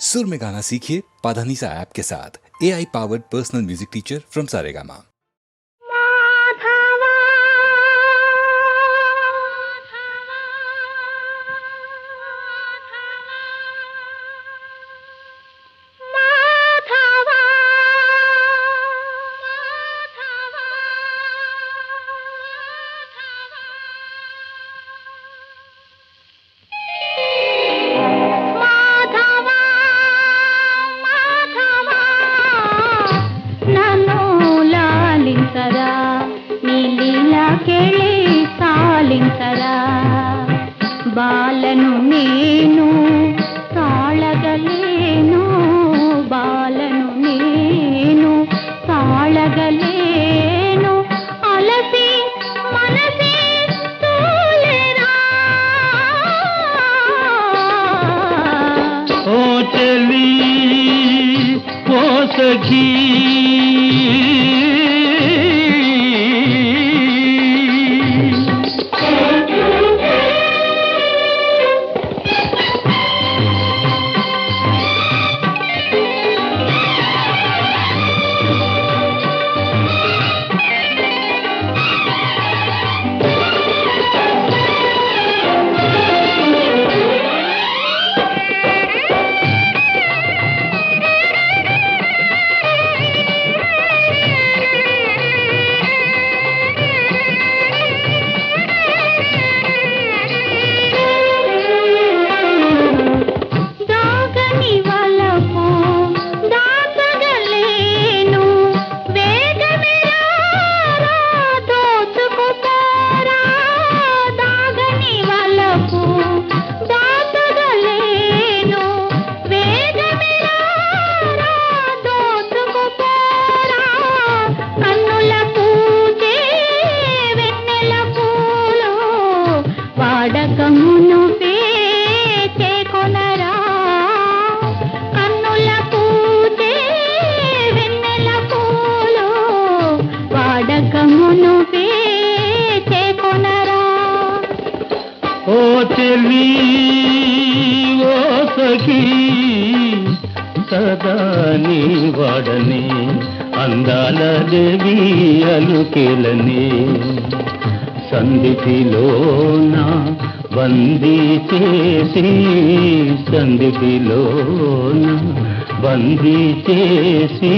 सुर में गाना सीखिए पाधानीसा ऐप के साथ। AI powered personal music teacher from Saregama. బాలను నేను తాళగలేను, బాలను నేను తాళగలేను, అలసి మనసే తోలెరా. ఓ చెలి ఓ సఖీ వాడకమును పేచే కొనరా, కన్నుల పూజే వెన్నెల పూలు, వాడకమును పేచే కొనరా. ఓ చెలి ఓ సఖీ సదా నీ వాడని అందాల దేవి అలుకేలని, సంధిలోన బందీ చేసి సంధిలోన బందీ చేసి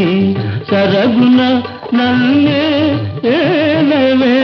సరగున నన్నే ఏలవే.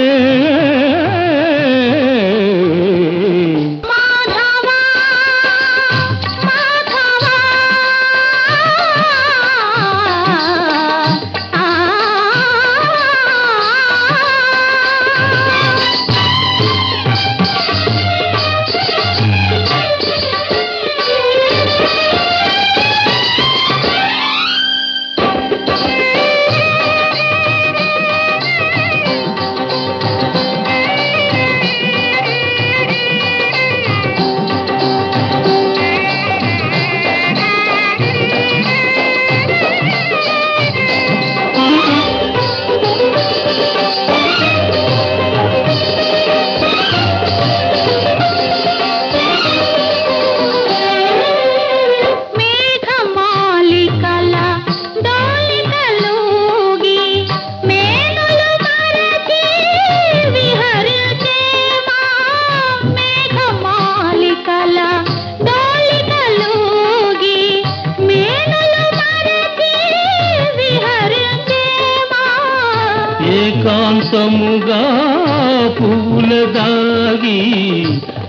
ఏకాంతముగా పూల దాగి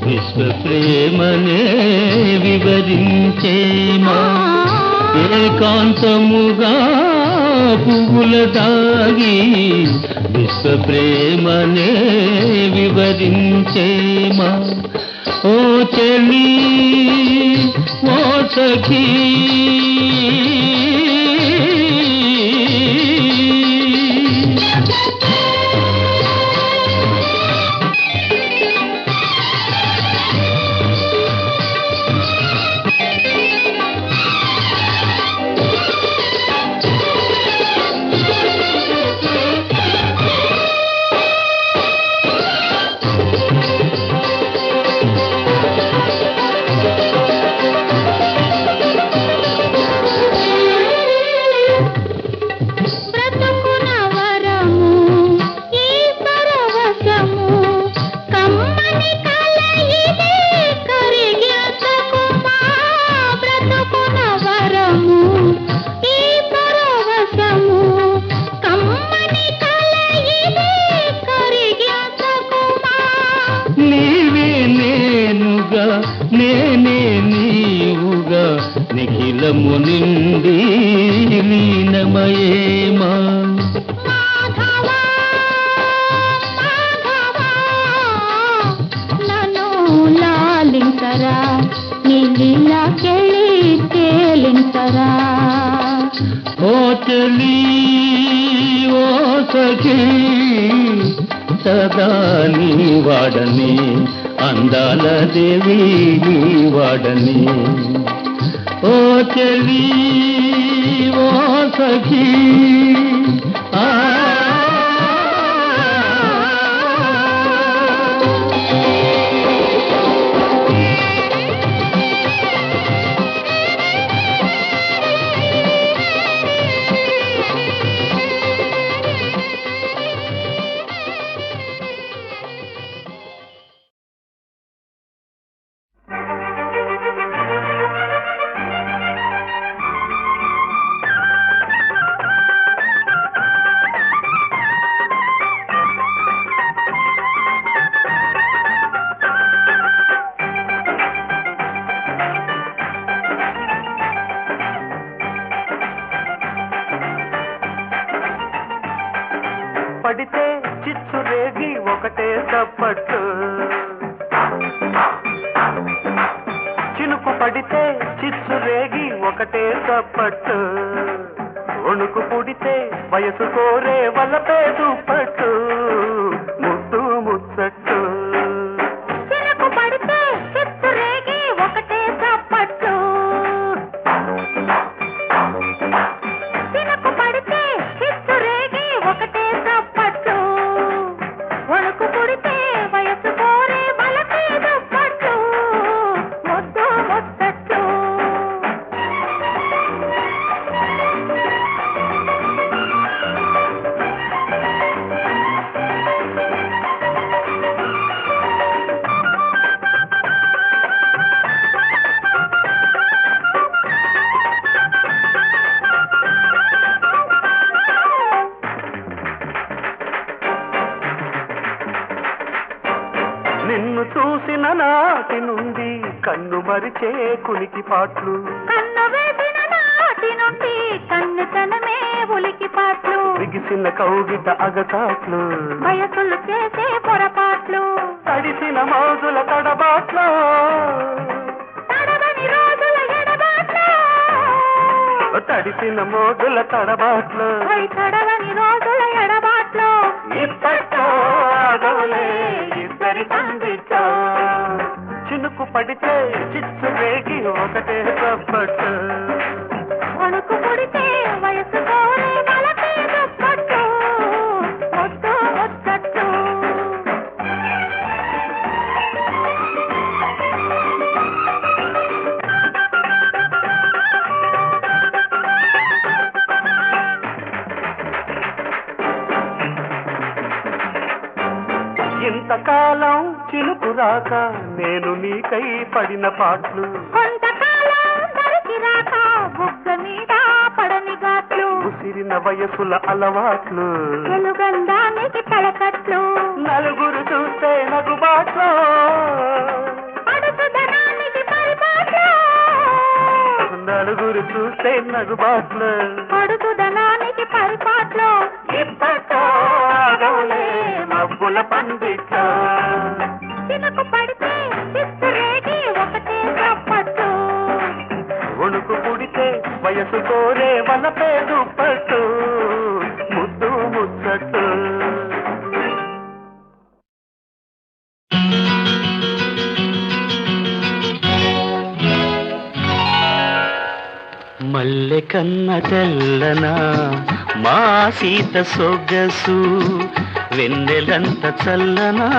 విశ్వ ప్రేమనే వివరించేమా, ఏకాంతముగా పూల దాగి విశ్వ ప్రేమనే వివరించేమా. ఓ చెలి ఓ సఖీ నీలము నిండి లీనమయేమా మాధవా మాధవా నన్ను లాలించరా నీలిలా కెళ్ళి తేలించరా ఓ చెలి ఓ సఖీ సదా నీ వాడని అందాల దేవి నీ వాడని ఓ చెలి ఓ సఖీ ఆ పడితే చిచ్చు రేగి ఒకటే చప్పట్టు చినుకు పడితే చిచ్చు రేగి ఒకటే చప్పట్టు వణుకు పుడితే వయసు కోరే వలపే దుప్పట్టు ముద్దు ముచ్చట్టు చినుకు పడితే చిత్తు రేగి ఒకటే చప్పట్టు చినుకు పడితే చిత్తు రేగి ఒకటే చప్పట్టు వణుకు పుడితే వయసు కోరే వలపే దుప్పట్టు ముద్దు ముచ్చట్టు నిన్ను చూసిన నాటి నుండి కన్ను మరిచే కునికి పాట్లు కన్ను వేసిన నాటి నుండి కన్నుతనమే ఉలికి పాట్లు బిగిసిన కౌగిట అగచాట్లు వయసులు చేసే పొరపాట్లు తడిసిన మోజుల తడబాట్లు తడవని రోజుల ఎడబాట్లు తడిసిన మోజుల తడబాట్లు తడవని రోజుల ఎడబాట్లు ఇప్పట్లో ఆగవులే ఇద్దరి సందితో చినుకు పడితే చిచ్చు రేగి ఒకటే చప్పట్టు వణుకు పుడితే వయసు కోరే వలపే దుప్పట్టు ముద్దు ముచ్చట్టు ఇంతకాలం చినుకు రాక నేను నీకై పడిన పాటలు కొంతకాలం దరికి రాక బుగ్గ మీద పడని గాట్లు ఉసిరిన వయసుల అలవాట్లు వెలుగందానికి తలకట్లు నలుగురు చూస్తే నగుబాట్లు అడుగుదనానికి పరిపాట్లు నలుగురు చూస్తే నగుబాట్లు అడుగుదనానికి పరిపాట్లు ఇప్పట్లో ఆగవులే మబ్బుల పండిత చినుకు పడితే చిత్తు రేగి ఒకటే చప్పట్టు వణుకు పుడితే వయసు కోరే వలపే దుప్పట్టు ముద్దు ముచ్చట్టు మల్లె కన్న తెల్లనా మా సీత సొగసు వెన్నెలంత చల్లనా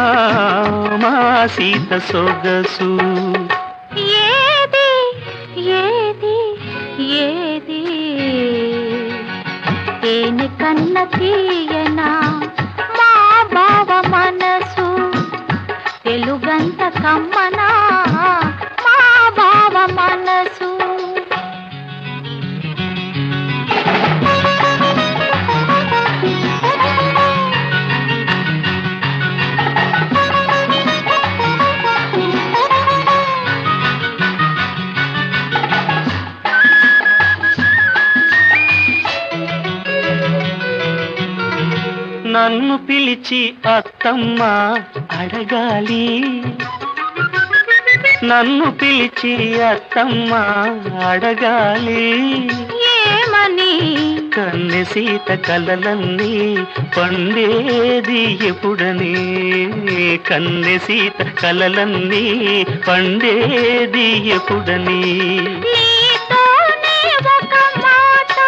మా సీత సొగసు ఏది ఏది ఏది తేనె కన్న తీయనా మా బావ మనసు తెలుగంత కమ్మనా మా బావ మనసు నన్ను పిలిచి అత్తమ్మ అడగాలి, నన్ను పిలిచి అత్తమ్మ అడగాలి. ఏమని? కన్నె సీత కలలన్నీ పండేది ఎప్పుడని, కన్నె సీత కలలన్నీ పండేది ఎప్పుడని. నీతోనే ఒక మాట,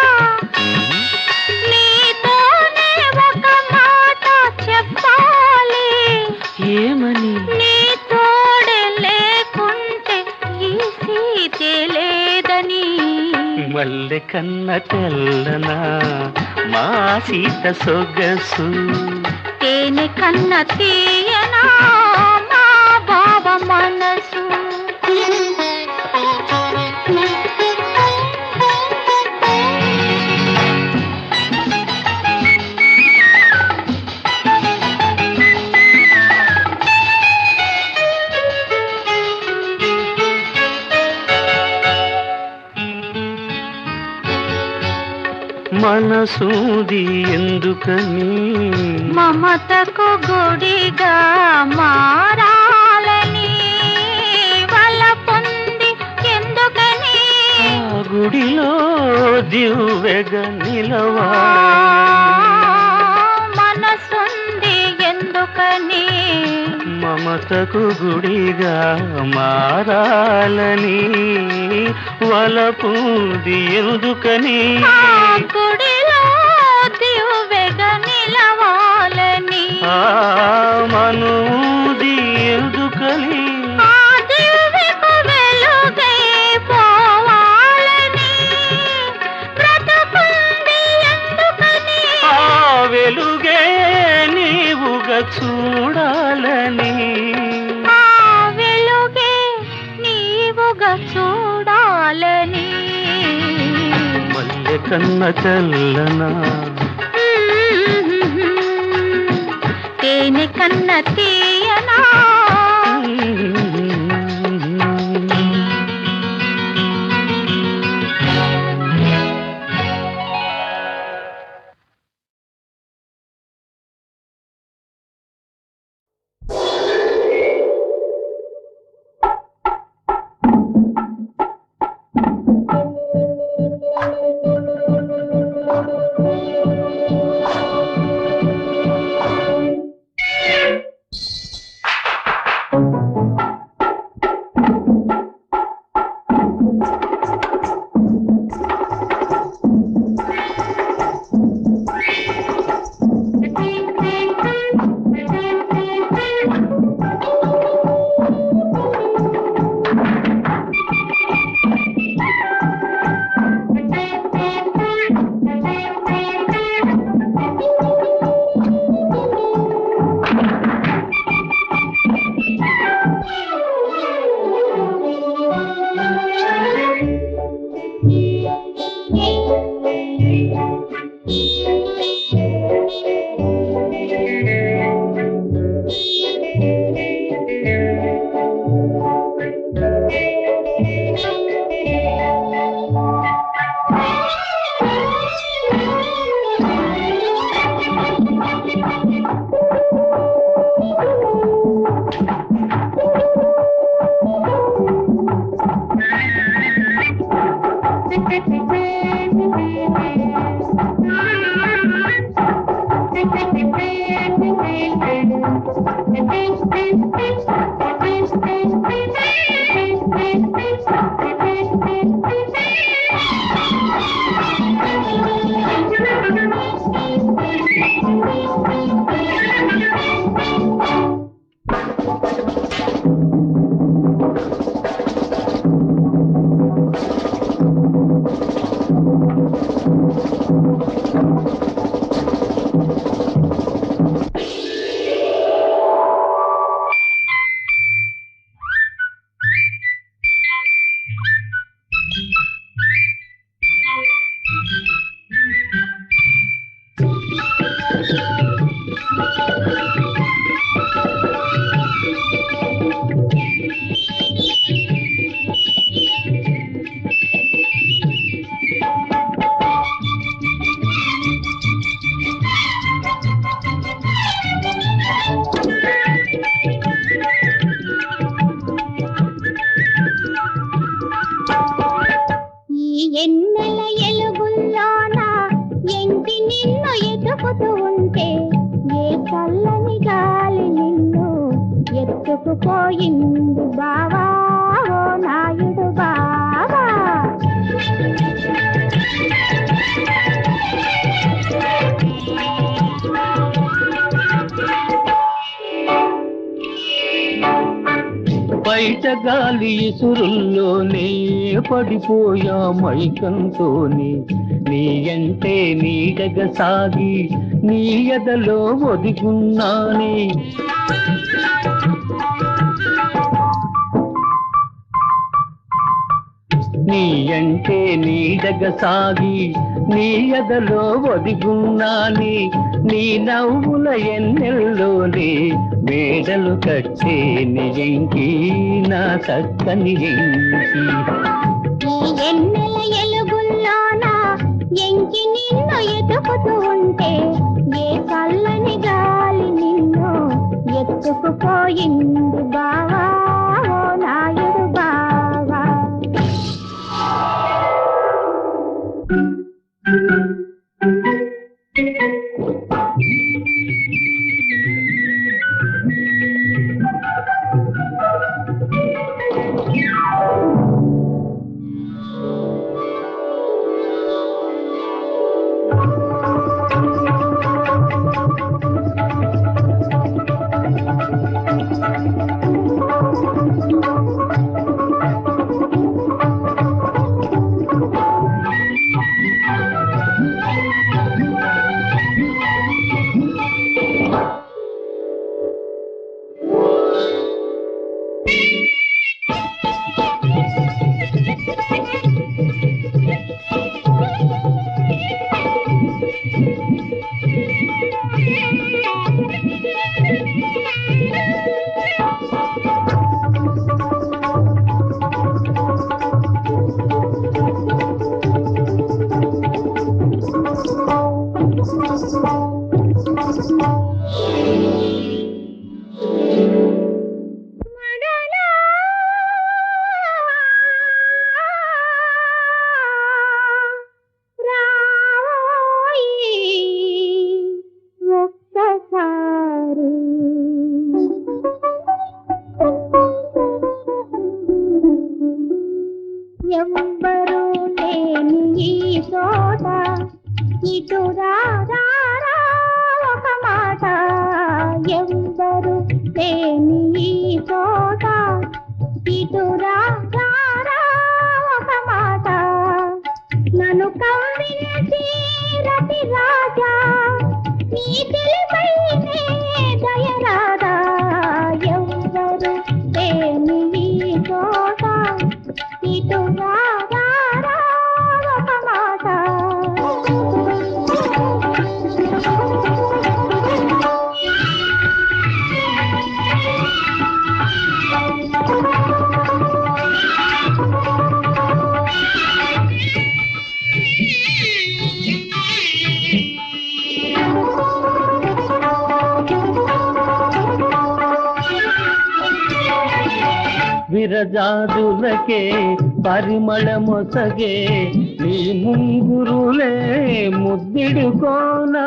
నీతోనే ఒక మాట చెప్పాలి. ఏమని? నీ తోడే లేకుంటే ఈ సీతే లేదని. మల్లె కన్న తెల్లనా మా సీత సొగసు, తేనె కన్న తీయనా మా బావ మనసు. మనసూది ఎందుకని, మమతకు గుడిగా మారాలని. వల పొంది ఎందుకని, ఆ గుడిలో దివ్వెగా నిలవా. మనసుంది ఎందుకని, మమతకు గుడిగా మారాలని. వలపుది ఎందుకని, ఆ గుడిలో దివ్వెగా నిలవాలని. ఆ మనూది ఎందుకని, ఆ దివ్వెకు వెలుగై పోవాలని. బ్రతుకుంది ఎందుకని, ఆ వెలుగే నీవుగా చూడాలని. ఆ వెలుగే నీవుగా చూడాలని. మల్లె కన్న తెల్లనా తేనె కన్న తీయనా. ఎన్నెల ఎలుగుల్లోన ఎంటి నిన్ను ఎతుకుతూ ఉంటే ఏ చల్లని గాలి నిన్ను ఎత్తుకుపోయింది బావా ఓ నాయుడు బావా. బయట గాలి ఇసురుల్లోనే పడిపోయా మైకంతోనే నీ అంటే నీడగా సాగి నీ ఎదలో ఒదిగున్నానే. నీ అంటే నీడగా సాగి నీ ఎదలో ఒదిగున్నానే. నీ నవ్వుల ఎన్నెల్లోనే మేడలు కట్టే నిజంకి నా చక్కని ఎంకి. ఈ ఎన్నెల ఎలుగుల్లోన ఎంకి నిన్ను ఎతుకుతూ ఉంటే ఏ చల్లని గాలి నిన్ను ఎత్తుకుపోయింది బావా ఓ నాయుడు బావా. ఎవ్వరూ లేని ఈ చోట ఇటు రారా ఒక మాట. ఎవ్వరూ లేని ఈ చోట ఇటు రారా ఒక మాట. నన్ను కవ్వించి రతి రాజా నీ తెలిపైనే దయరాదా. ఎవ్వరూ లేని ఈ చోట ఇటు రారా ఒక మాట. విరజాదులకే పరిమళమొసగే నీ ముంగురులే ముద్దిడుకోనా.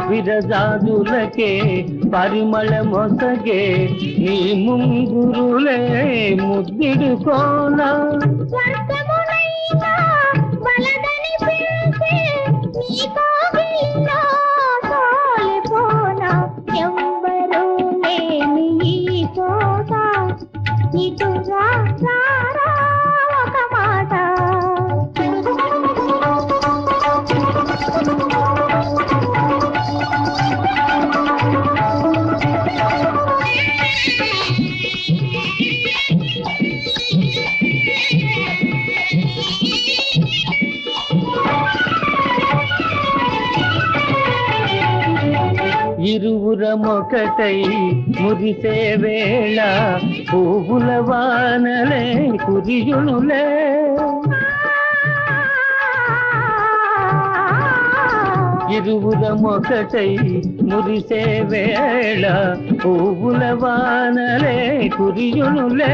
విరజాదులకే పరిమళమొసగే నీ ముంగురులే ముద్దిడుకోనా. స్వర్గమునైనా వలదని పిలిచే నీ కోగిలిలో తోలిపోనా. ఎవ్వరూ లేని ఈ చోట ఇటు రారా ఒక మాట. ఇరువురమొకటై మురిసే వేళ పువ్వుల వానలే కురియునులే. ఇరువురమొకటై మురిసే వేళ పువ్వుల వానలే కురియునులే.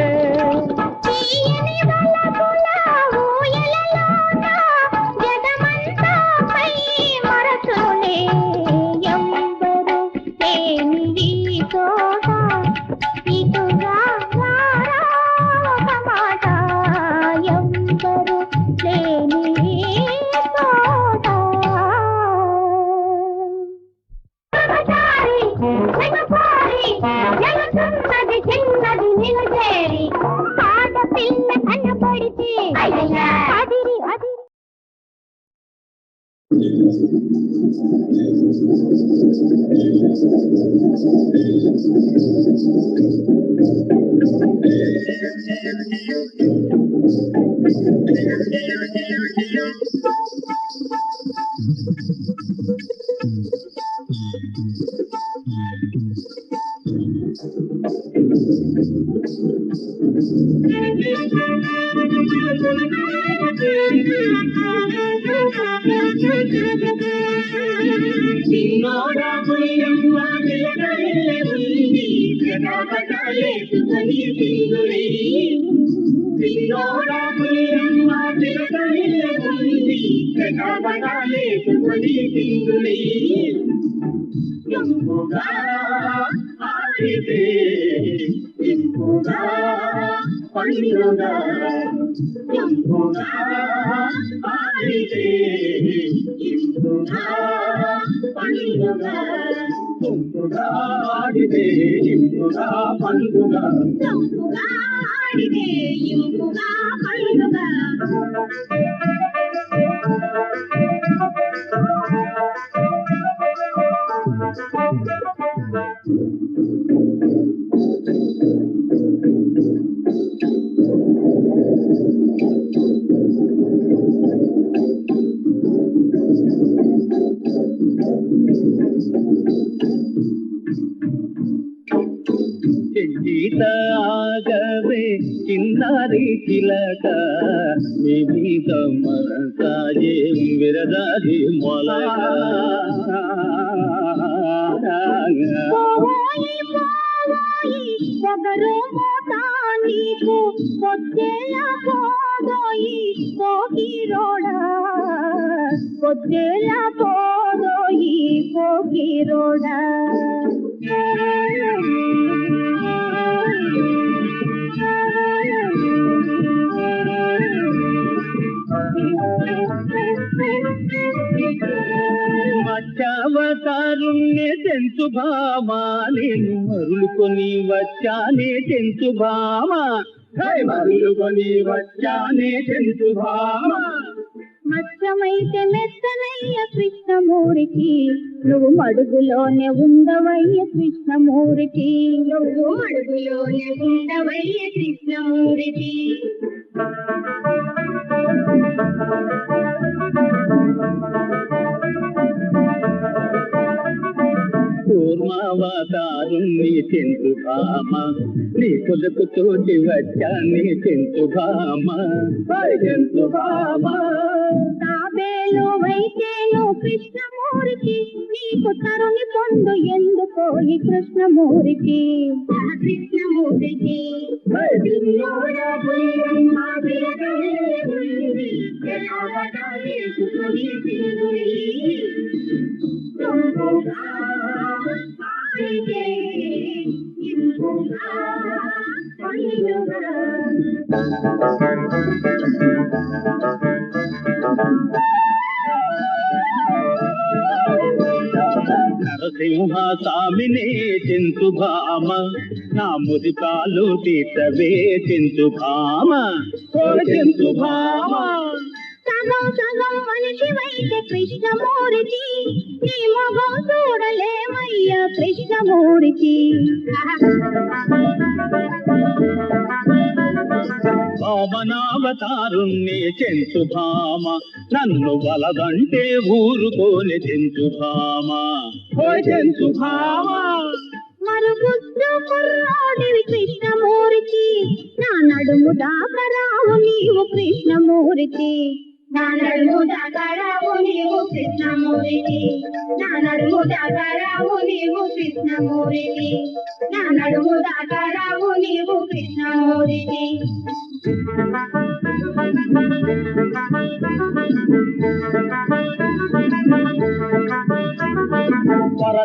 గీతాగవే చిన్నారి చిలక సాజే విరదాది మొలక పొగరు నీకు పొద్దేల పోదోయి కోకిరోడా పొద్దేల పోదోయి కోకిరోడా మచ్చావతారుణ్ణి తెంచు భామా నేను మరులుకొని వచ్చానే తెంచు భామా మరులుకొని వచ్చానే తెంచు భామా మచ్చమైతే మెత్తనయ్య కృష్ణమూర్తి నువ్వు మడుగులోనే ఉండవయ్య కృష్ణమూర్తి నువ్వు మడుగులోనే ఉండవయ్య కృష్ణమూర్తి కూర్మావతారుణ్ణి తెంచు భామ నీ కొలకు తోటి వచ్చానే తెంచు భామ తెంచు భామ తాబేలు వైకేను కృష్ణమూర్తి నీకు తరుణి పొందు ఎందుకో ఈ కృష్ణమూర్తి కృష్ణమూర్తి నరసింహ స్వామినే చెంచు భామ నా మురిపాలు తీసవే చెంచు భామ చెంచు భామ సగం సగం మనిషి వైద్య కృష్ణమూర్తి నీ మొగం చూడలేమయ్య కృష్ణమూర్తి వామనావతారుణ్ణి చెంచు భామ నన్ను వలదంటే ఊరుకోని చెంచు భామ చెంచు భామ మరుగుద్దు కుర్రాడివి కృష్ణమూర్తి నా నడుము దాకరావు నీవు కృష్ణమూర్తి నా నడుము దాకరావు నీవు కృష్ణమూర్తి నా నడుము దాకరావు నీవు కృష్ణమూర్తి నా నడుము దాకరావు నీవు కృష్ణమూర్తి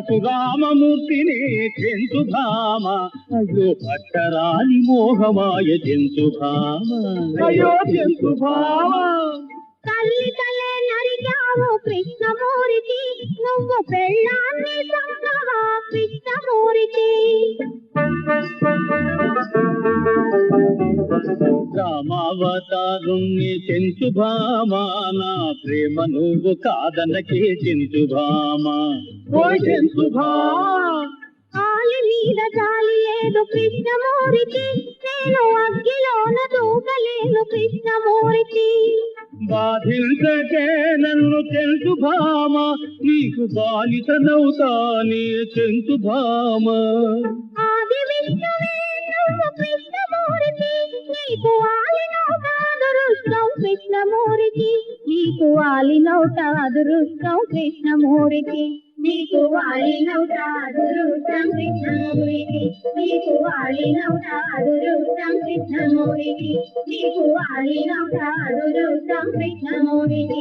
పరశురామమూర్తిని చెంచు భామ అయ్యో పట్టరాని మోహమాయ చెంచు భామ అయ్యో చెంచు భామ తల్లి తలే నరికావు కృష్ణమూర్తి నువ్వు పెళ్ళాన్ని చంపవా కృష్ణమూర్తి రామావతారుణ్ణి చెంచు భామా నా ప్రేమ నువ్వు కాదనకే చెంచు భామా ఓ చెంచు భామా ఆలి మీద జాలి లేదు కృష్ణమూర్తి నేను అగ్గిలోన దూకలేను కృష్ణమూర్తి బాధించకే నన్ను చెంచు భామా నీకు బాలితనవుతానే చెంచు భామా ఆది విష్ణువే నువ్వు కృష్ణమూర్తి నీకు ఆలినౌట అదృష్టం కృష్ణమూర్తి నీకు ఆలినౌట అదృష్టం కృష్ణమూర్తి నీకు ఆలినౌట అదృష్టం కృష్ణమూర్తి నీకు ఆలినౌట అదృష్టం కృష్ణమూర్తి నీకు ఆలినౌట అదృష్టం కృష్ణమూర్తి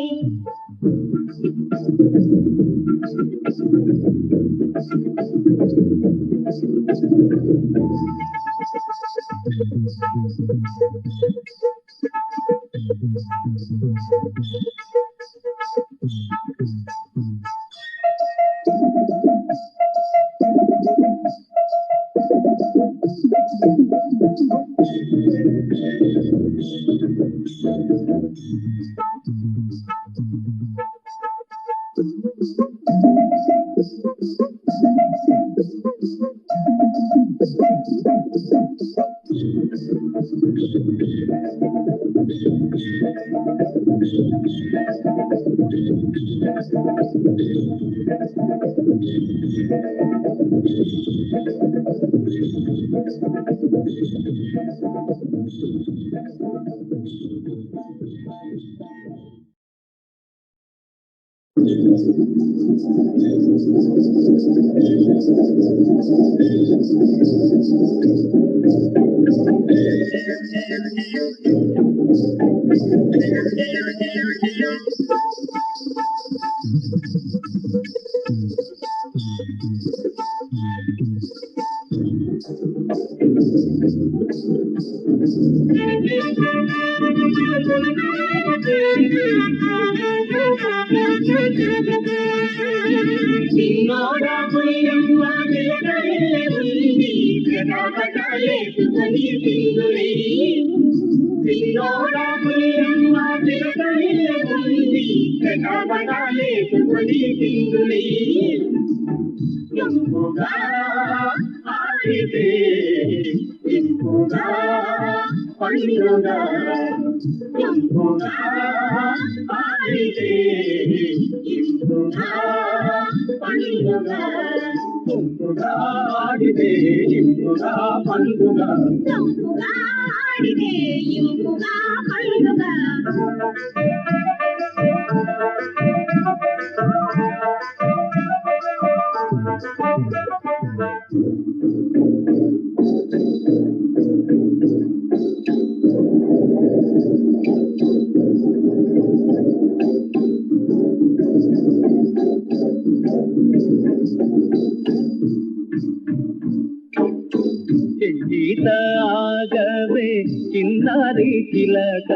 ఆగవే చిన్నారి చిలక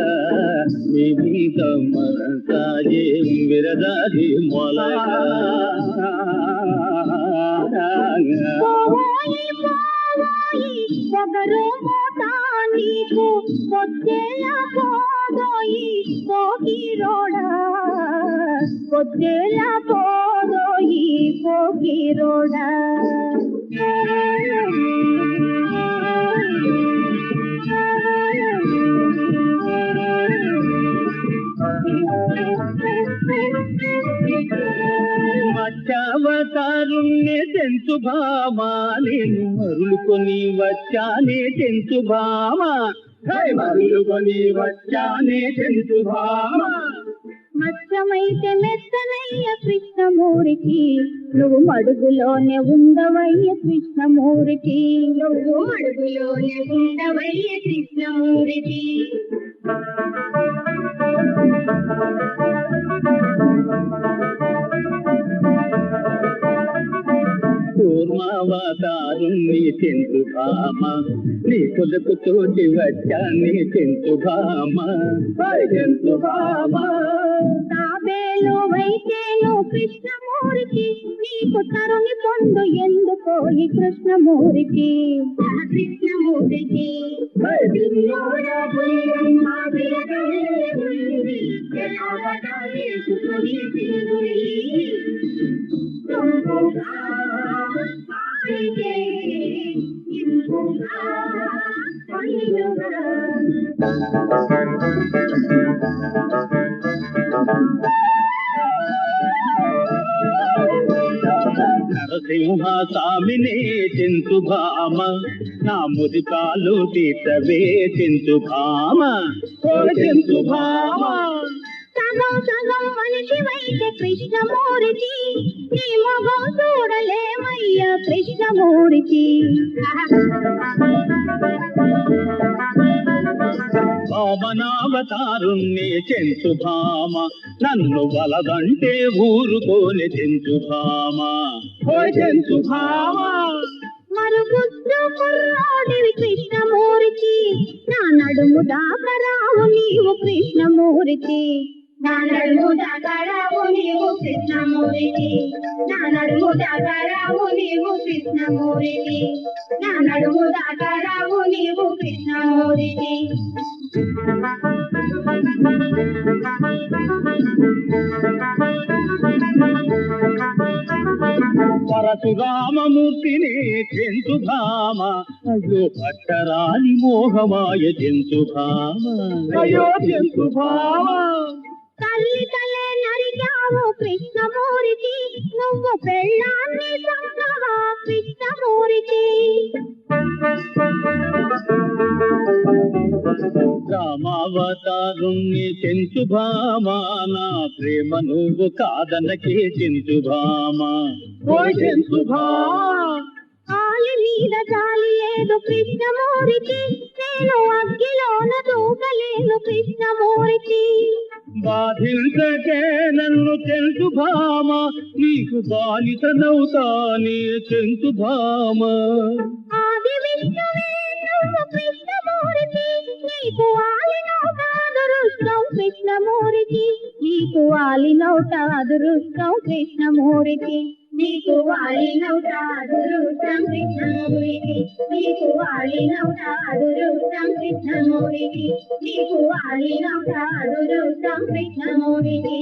నీ మీద మనసాయే విరదాది మొలక పొగరు నీకు పొద్దేలా పోదోయి పోకిరోడా పొద్దేలా పోదోయి పోకిరోడా మత్స్యావతారుణ్ణి చెంచు భామా నేను మరులుకొని వచ్చానే చెంచు భామా మరులుకొని వచ్చానే చెంచు భామా మత్స్యమైతే మెత్తనయ్య కృష్ణమూర్తి నువ్వు మడుగులోనే ఉండవయ్య కృష్ణమూర్తి నువ్వు మడుగులోనే ఉండవయ్య కృష్ణమూర్తి కూర్మావతారుణ్ణి చెంచు భామా నీ కొలకు తోటి వచ్చానే చెంచు భామా చెంచు భామా తాబేలు నువ్వైతేను కృష్ణమూర్తి నీకు తరుని పొందు ఎందుకో ఈ కృష్ణమూర్తి కృష్ణమూర్తి నరసింహ స్వామిని చెంచు భామ నా మురిపాలు తీర్చవే చెంచు భామ ఓ చెంచు భామ సగం సగం మనిషివైతే కృష్ణమూర్తి నీ మొగం చూడలేమయ్య కృష్ణమూర్తి వామనావతారుణ్ణి చెంచు భామ నన్ను వలదంటే ఊరుకోని చెంచు భామ ఓ చెంచు భామ మరుగుద్దు కుర్రాడివి కృష్ణమూర్తి నా నడుము దాకరావు నీవు కృష్ణమూర్తి నా నడుము దాకరావు నీవు కృష్ణమూర్తి నా నడుము దాకరావు నీవు కృష్ణమూర్తి నా నడుము దాకరావు నీవు కృష్ణమూర్తి పరశురామమూర్తిని చెంచు భామ అయ్యో పట్టరాని మోహమాయ చెంచు భామ అయ్యో చెంచు భామ తల్లి తలే నరికావు కృష్ణమూర్తి నువ్వు పెళ్ళాన్ని చంపవా కృష్ణమూర్తి రామావతారుణ్ణి చెంచు భామ నా ప్రేమ నువ్వు కాదనకే చెంచు భామ ఓ చెంచు భామ ఆలి మీద జాలి లేదు కృష్ణమూర్తి నేను అగ్గిలోన దూకలేను కృష్ణమూర్తి బాధించకే నన్ను చెంచు భామ నీకు బాలితనవుతానే చెంచు భామ ఆది విష్ణువే నువ్వు కృష్ణమూర్తి నీకు ఆలినౌట అదృష్టం కృష్ణమూర్తి నీకు ఆలినౌట అదృష్టం కృష్ణమూర్తి నీకు ఆలినౌట అదృష్టం కృష్ణమూర్తి నీకు ఆలినౌట అదృష్టం కృష్ణమూర్తి నీకు ఆలినౌట అదృష్టం కృష్ణమూర్తి